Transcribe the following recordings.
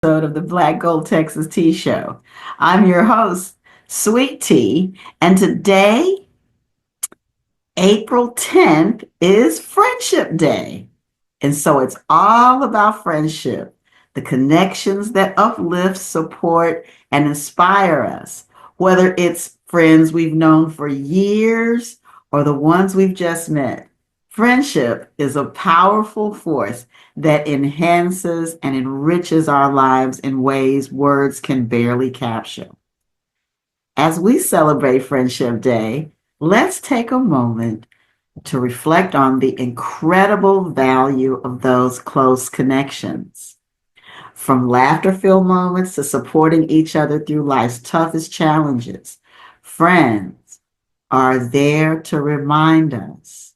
Of the BlackGold-TexasTee show. I'm your host, Sweet Tea, and today, April 10th, is Friendship Day. And so it's all about friendship, the connections that uplift, support, and inspire us, whether it's friends we've known for years or the ones we've just met. Friendship is a powerful force that enhances and enriches our lives in ways words can barely capture. As we celebrate Friendship Day, let's take a moment to reflect on the incredible value of those close connections. From laughter filled moments to supporting each other through life's toughest challenges, friends are there to remind us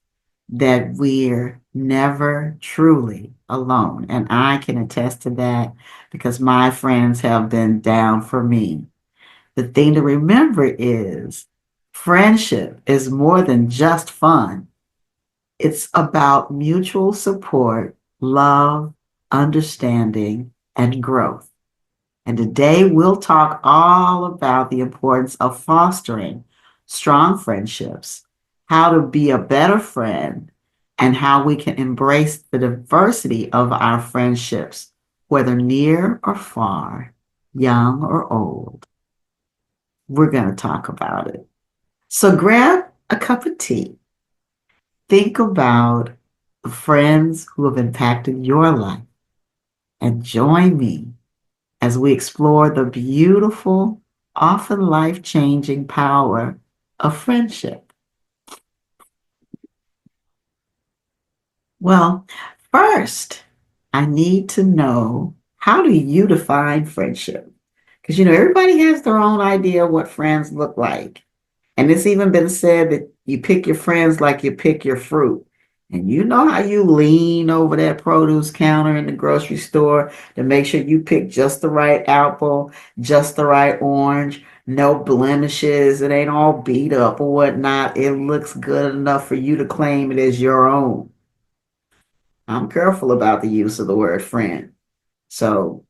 that we're never truly alone. And I can attest to that because my friends have been down for me. The thing to remember is friendship is more than just fun. It's about mutual support, love, understanding, and growth. And today we'll talk all about the importance of fostering strong friendships, how to be a better friend, and how we can embrace the diversity of our friendships, whether near or far, young or old. We're going to talk about it. So grab a cup of tea. Think about the friends who have impacted your life and join me as we explore the beautiful, often life-changing power of friendship. Well, first, I need to know, how do you define friendship? Because, everybody has their own idea of what friends look like. And it's even been said that you pick your friends like you pick your fruit. And you know how you lean over that produce counter in the grocery store to make sure you pick just the right apple, just the right orange, no blemishes, it ain't all beat up or whatnot. It looks good enough for you to claim it as your own. I'm careful about the use of the word friend. So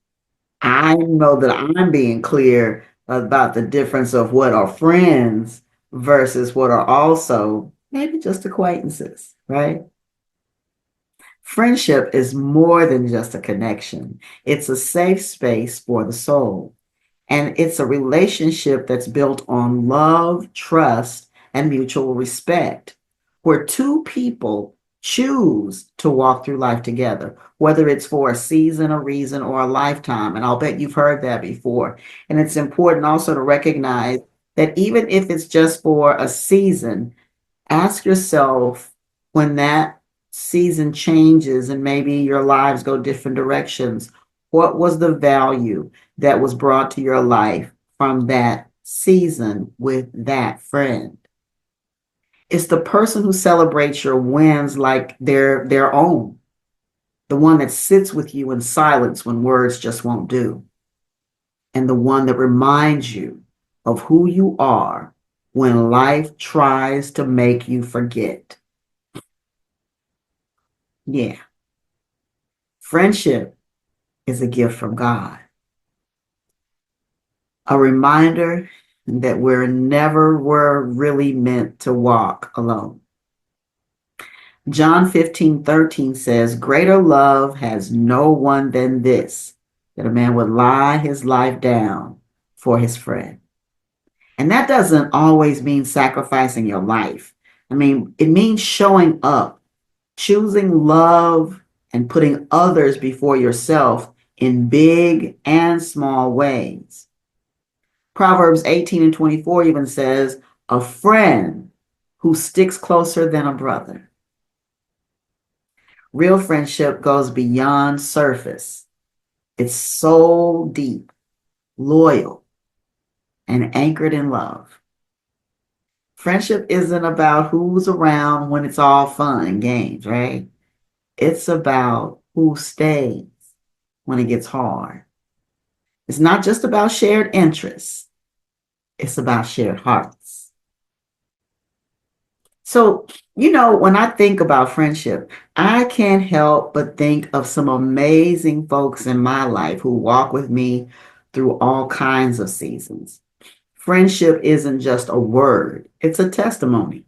I know that I'm being clear about the difference of what are friends versus what are also maybe just acquaintances, right? Friendship is more than just a connection. It's a safe space for the soul. And it's a relationship that's built on love, trust, and mutual respect, where two people choose to walk through life together, whether it's for a season, a reason, or a lifetime. And I'll bet you've heard that before. And it's important also to recognize that even if it's just for a season, ask yourself, when that season changes and maybe your lives go different directions, what was the value that was brought to your life from that season with that friend? It's the person who celebrates your wins like they're their own, the one that sits with you in silence when words just won't do, and the one that reminds you of who you are when life tries to make you forget. Yeah, friendship is a gift from God, a reminder that we're really meant to walk alone. John 15:13 says, "Greater love has no one than this, that a man would lie his life down for his friend." And that doesn't always mean sacrificing your life. I mean, it means showing up, choosing love, and putting others before yourself in big and small ways. Proverbs 18:24 even says, "A friend who sticks closer than a brother." Real friendship goes beyond surface. It's soul deep, loyal, and anchored in love. Friendship isn't about who's around when it's all fun and games, right? It's about who stays when it gets hard. It's not just about shared interests. It's about shared hearts. So, when I think about friendship, I can't help but think of some amazing folks in my life who walk with me through all kinds of seasons. Friendship isn't just a word, it's a testimony.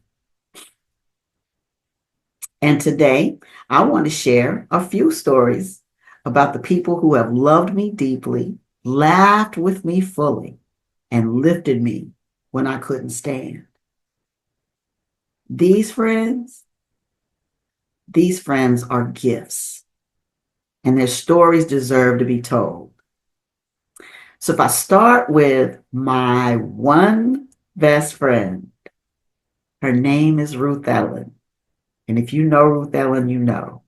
And today, I want to share a few stories about the people who have loved me deeply, laughed with me fully, and lifted me when I couldn't stand. These friends, these friends are gifts, and their stories deserve to be told. So if I start with my one best friend, her name is Ruth Ellen. And if you know Ruth Ellen, you know.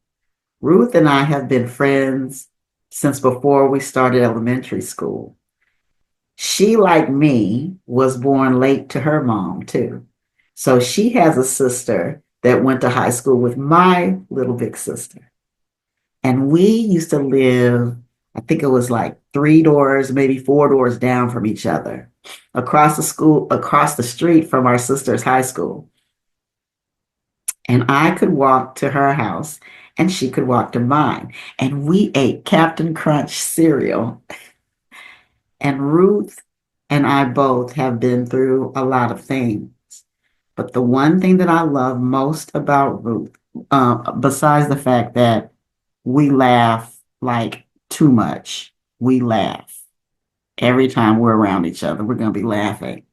Ruth and I have been friends since before we started elementary school. She, like me, was born late to her mom, too. So she has a sister that went to high school with my little big sister. And we used to live, I think it was like 3 doors, maybe 4 doors down from each other, across the street from our sister's high school. And I could walk to her house and she could walk to mine. And we ate Captain Crunch cereal. And Ruth and I both have been through a lot of things. But the one thing that I love most about Ruth, besides the fact that we laugh like too much, we laugh every time we're around each other, we're going to be laughing.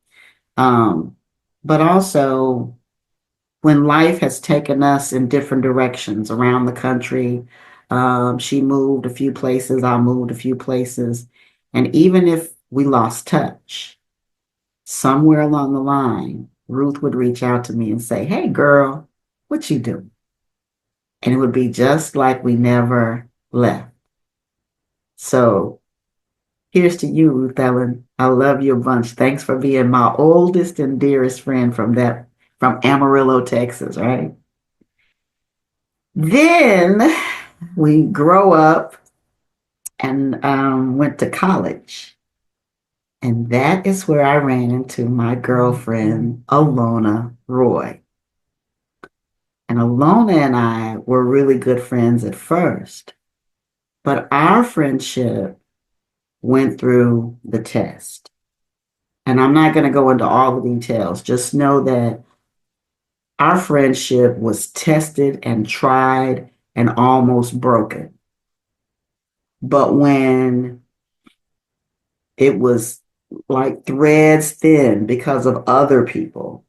Um, but also, when life has taken us in different directions around the country, she moved a few places, I moved a few places. And even if we lost touch, somewhere along the line, Ruth would reach out to me and say, "Hey, girl, what you doing?" And it would be just like we never left. So here's to you, Ruth Ellen. I love you a bunch. Thanks for being my oldest and dearest friend from Amarillo, Texas, right? Then we grow up and went to college. And that is where I ran into my girlfriend, Alona Roy. And Alona and I were really good friends at first, but our friendship went through the test. And I'm not going to go into all the details. Just know that our friendship was tested and tried and almost broken. But when it was like threads thin because of other people,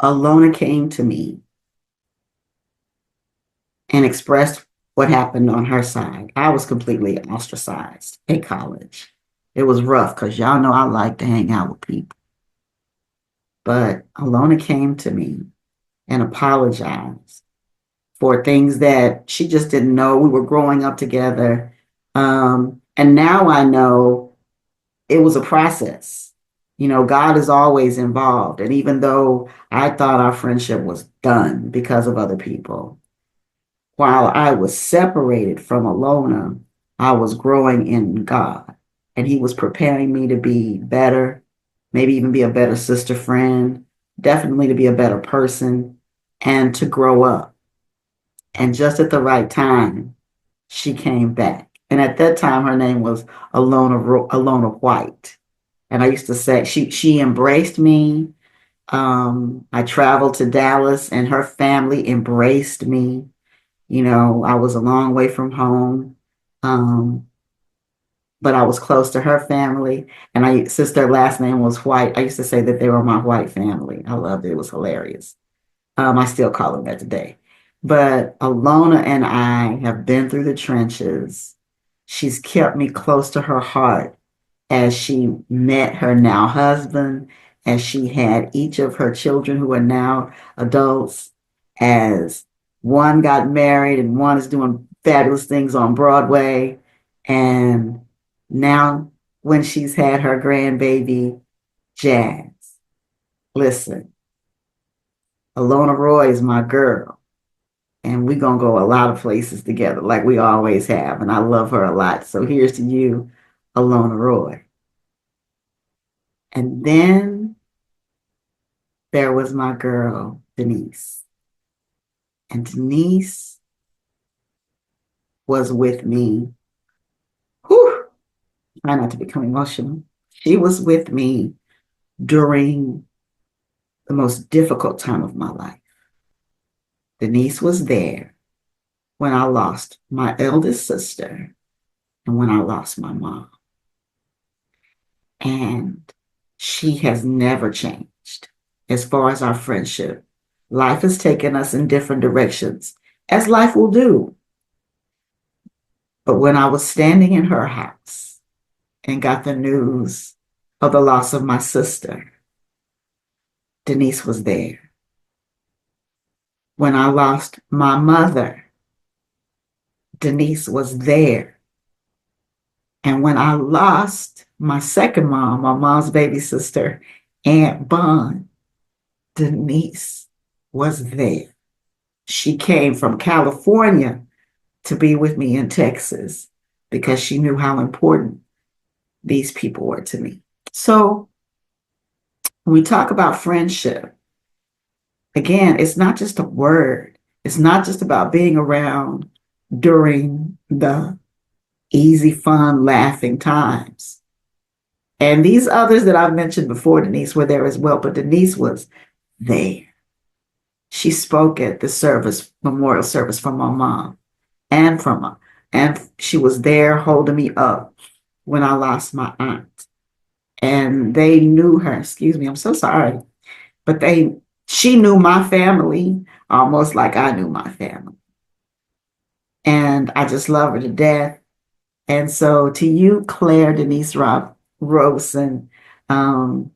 Alona came to me and expressed what happened on her side. I was completely ostracized at college. It was rough because y'all know I like to hang out with people. But Alona came to me and apologized for things that she just didn't know. We were growing up together. And now I know it was a process. God is always involved. And even though I thought our friendship was done because of other people, while I was separated from Alona, I was growing in God. And He was preparing me to be better, maybe even be a better sister friend, definitely to be a better person, and to grow up. And just at the right time, she came back. And at that time, her name was Alona White. And I used to say she embraced me. I traveled to Dallas, and her family embraced me. I was a long way from home, um, but I was close to her family. And since their last name was White, I used to say that they were my white family. I loved it. It was hilarious. I still call them that today. But Alona and I have been through the trenches. She's kept me close to her heart as she met her now husband, as she had each of her children who are now adults, as one got married and one is doing fabulous things on Broadway. And now, when she's had her grandbaby, Jazz. Listen, Alona Roy is my girl, and we're going to go a lot of places together like we always have. And I love her a lot. So here's to you, Alona Roy. And then there was my girl, Denise. And Denise was with me. Whew, try not to become emotional. She was with me during the most difficult time of my life. Denise was there when I lost my eldest sister and when I lost my mom. And she has never changed as far as our friendship. Life has taken us in different directions, as life will do. But when I was standing in her house and got the news of the loss of my sister, Denise was there. When I lost my mother, Denise was there. And when I lost my second mom, my mom's baby sister, Aunt Bond, Denise was there. She came from California to be with me in Texas because she knew how important these people were to me. So when we talk about friendship, again, it's not just a word. It's not just about being around during the easy, fun, laughing times. And these others that I've mentioned before, Denise, were there as well, but Denise was there. She spoke at the service, memorial service for my mom and from her. And she was there holding me up when I lost my aunt. And they knew her. Excuse me, I'm so sorry. But she knew my family almost like I knew my family. And I just love her to death. And so to you, Claire Denise Robeson, and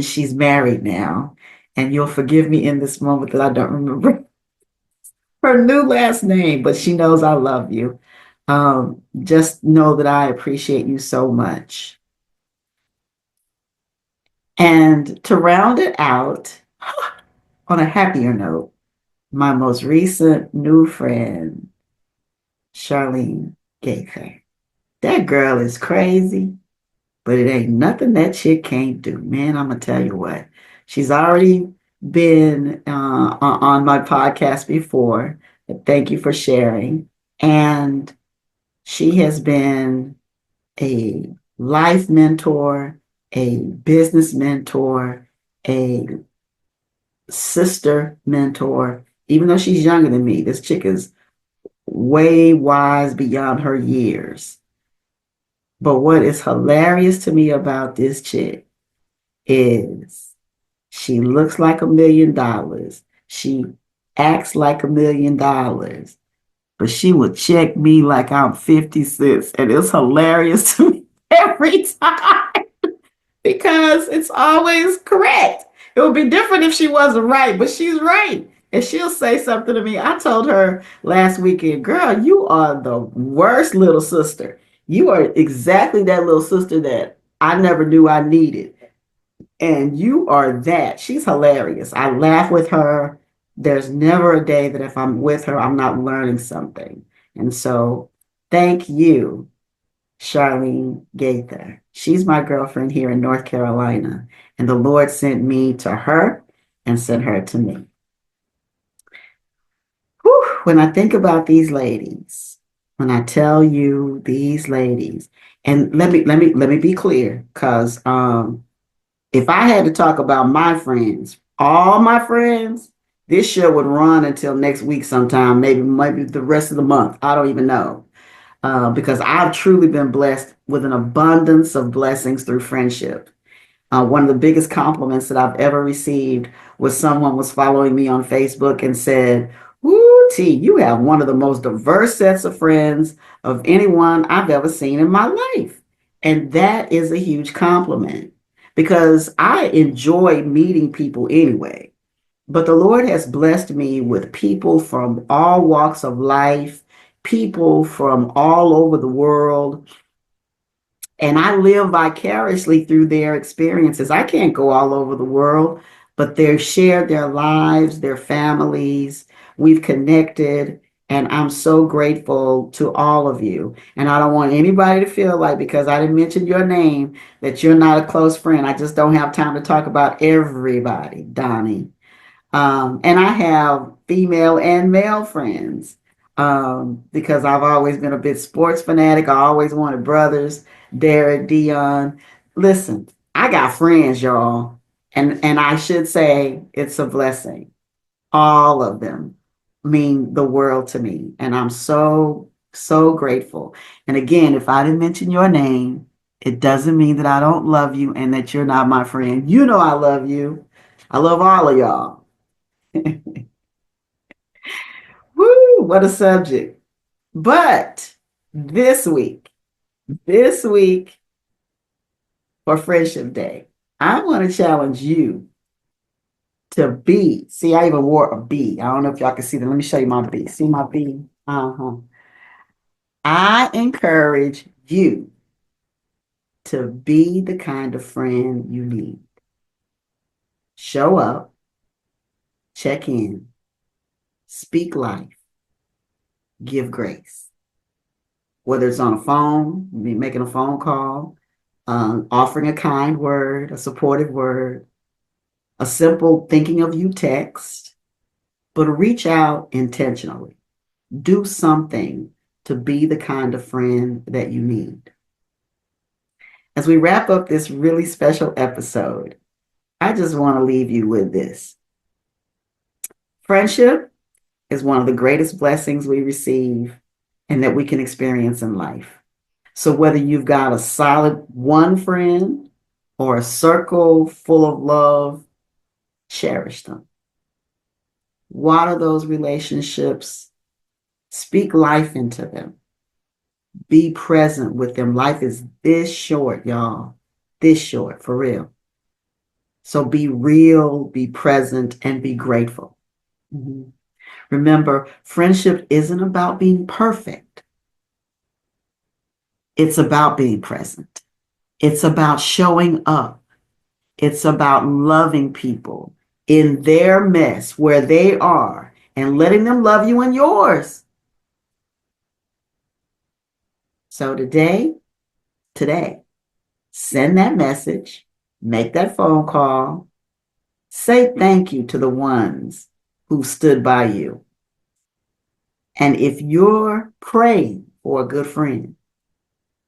she's married now. And you'll forgive me in this moment that I don't remember her new last name, but she knows I love you. Just know that I appreciate you so much. And to round it out on a happier note, my most recent new friend, Charlene Gaither. That girl is crazy, but it ain't nothing that chick can't do. Man, I'm going to tell you what. She's already been on my podcast before. Thank you for sharing. And she has been a life mentor, a business mentor, a sister mentor. Even though she's younger than me, this chick is way wise beyond her years. But what is hilarious to me about this chick is she looks like $1,000,000. She acts like $1,000,000. But she would check me like I'm 50 cents. And it's hilarious to me every time because it's always correct. It would be different if she wasn't right, but she's right. And she'll say something to me. I told her last weekend, girl, you are the worst little sister. You are exactly that little sister that I never knew I needed. And you are that. She's hilarious. I laugh with her. There's never a day that if I'm with her, I'm not learning something. And so thank you, Charlene Gaither. She's my girlfriend here in North Carolina. And the Lord sent me to her and sent her to me. Whew, when I think about these ladies, when I tell you these ladies, and let me be clear, because if I had to talk about my friends, all my friends, this show would run until next week sometime, maybe the rest of the month. I don't even know. Because I've truly been blessed with an abundance of blessings through friendship. One of the biggest compliments that I've ever received was someone was following me on Facebook and said, "Woo, T, you have one of the most diverse sets of friends of anyone I've ever seen in my life." And that is a huge compliment because I enjoy meeting people anyway. But the Lord has blessed me with people from all walks of life, people from all over the world, and I live vicariously through their experiences. I can't go all over the world, but they've shared their lives, their families. We've connected. And I'm so grateful to all of you. And I don't want anybody to feel like because I didn't mention your name that you're not a close friend. I just don't have time to talk about everybody, Donnie. And I have female and male friends because I've always been a bit sports fanatic. I always wanted brothers, Derek, Dion. Listen, I got friends, y'all. And I should say it's a blessing. All of them mean the world to me. And I'm so, so grateful. And again, if I didn't mention your name, it doesn't mean that I don't love you and that you're not my friend. You know I love you. I love all of y'all. Woo, what a subject. But this week, this week for Friendship Day, I want to challenge you to be. See, I even wore a B. I don't know if y'all can see that. Let me show you my B. See my B? Uh-huh. I encourage you to be the kind of friend you need. Show up, check in, speak life, give grace. Whether it's on a phone, making a phone call, offering a kind word, a supportive word, a simple thinking of you text, but reach out intentionally. Do something to be the kind of friend that you need. As we wrap up this really special episode, I just want to leave you with this. Friendship is one of the greatest blessings we receive and that we can experience in life. So whether you've got a solid one friend or a circle full of love, cherish them. Water those relationships. Speak life into them. Be present with them. Life is this short, y'all. This short, for real. So be real, be present, and be grateful. Mm-hmm. Remember, friendship isn't about being perfect. It's about being present. It's about showing up. It's about loving people in their mess where they are and letting them love you in yours. So today, send that message, make that phone call, say thank you to the ones who stood by you. And if you're praying for a good friend,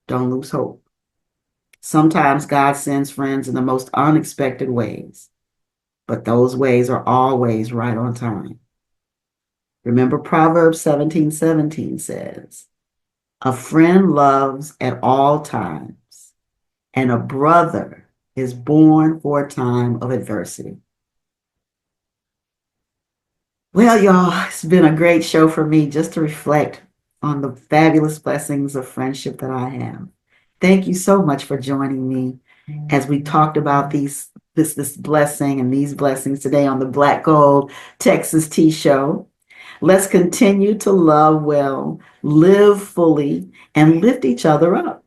don't lose hope. Sometimes God sends friends in the most unexpected ways, but those ways are always right on time. Remember Proverbs 17:17 says, a friend loves at all times, and a brother is born for a time of adversity. Well, y'all, it's been a great show for me just to reflect on the fabulous blessings of friendship that I have. Thank you so much for joining me as we talked about this blessing and these blessings today on the Black Gold Texas Tea Show. Let's continue to love well, live fully, and lift each other up.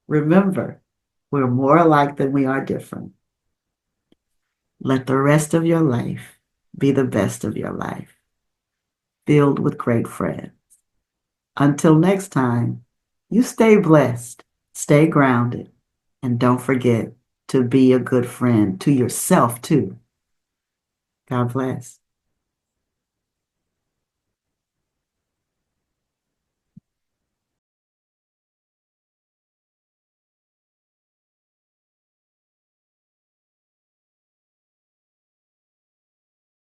Remember, we're more alike than we are different. Let the rest of your life be the best of your life, filled with great friends. Until next time, you stay blessed, stay grounded, and don't forget to be a good friend to yourself, too. God bless.